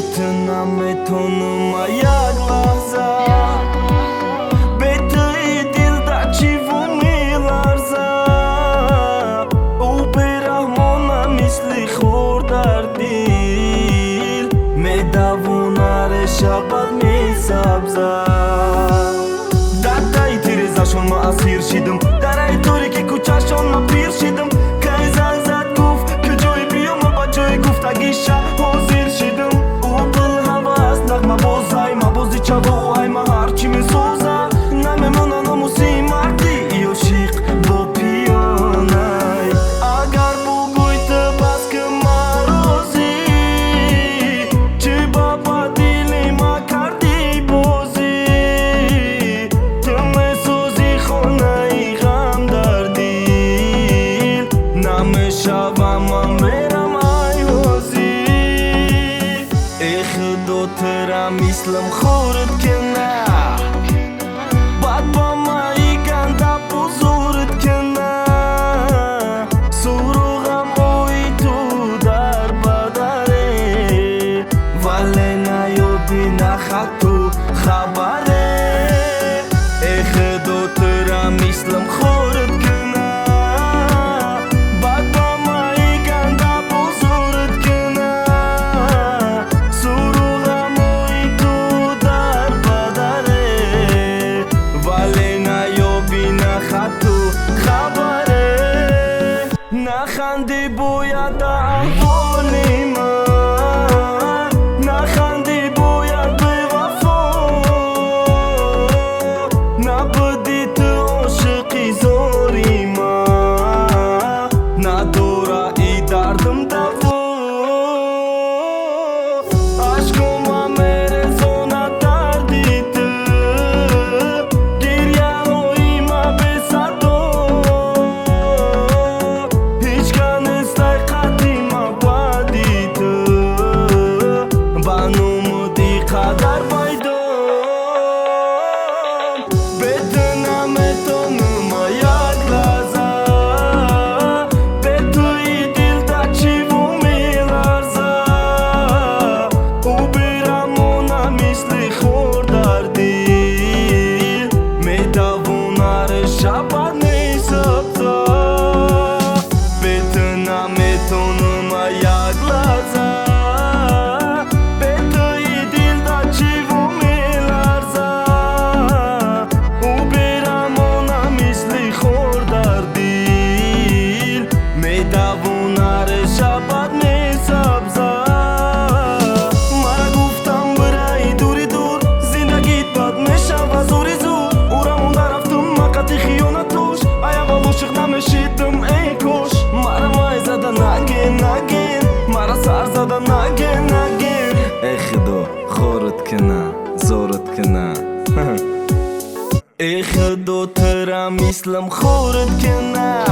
بتونم یک لحظه به توی دل در چی و میلرزه او برهمانه مثل خور در دل میدوونه شبت میسبزه در تای تیرزشون ما اسیر شدم در ای طوری که کوچهشون ما پیر شدم که زنگ زد گفت که جای بیام و با جای گفتگی حاضر شدم او دل هوس نغمه بازای ما بازی چوای ما هرچی میسوزه نمیمونه ناموسی مردی یا شیق با پیانای اگر بگوی تو بس که مرازی چی بابا دیلی ما کردی بازی تو میسوزی خونه ای غم در دل نمیشوم من میرم ای بازی ای خدا ترم اسلم خورد که نه بعد با ما ای گنده بزرد که نه سروغم اوی تو در بدره ولی نیابی نخد تو خبره ای خدا ترم اسلم خورد که نه بعد با ما ای گنده بزرد که نه سروغم اوی تو در بدره ولی نیابی نخد تو خبره نخندی باید احوال من نخندی باید به وفا نبودی تو عاشقی زاری من نداره ای دردم دوا عشقم میرزونه دردی تو گریه های ما به صدا هیچ نیست قدیم بعدی تو بنومودی قدر پیدا بدونم یک لحظه به توی دل در چی و میلرزه او برمونه مثل خور در دل میدوونه شبت میسبزه بدونم یک لحظه به توی دل در چی و میلرزه او برمونه مثل خور در دل میدوونه شبت میسبزه مرا گفتم برای دوری دور زندگیت بد میشود زوری زور او را مونده رفتم مقتی خیانت توش ایوال عاشق نمیشیدم ای کش مرا مای زده نگین نگین مرا سر زده نگین نگین ای خدا خورد که نه زورت که نه ای خدا ترم اسلم خورد که نه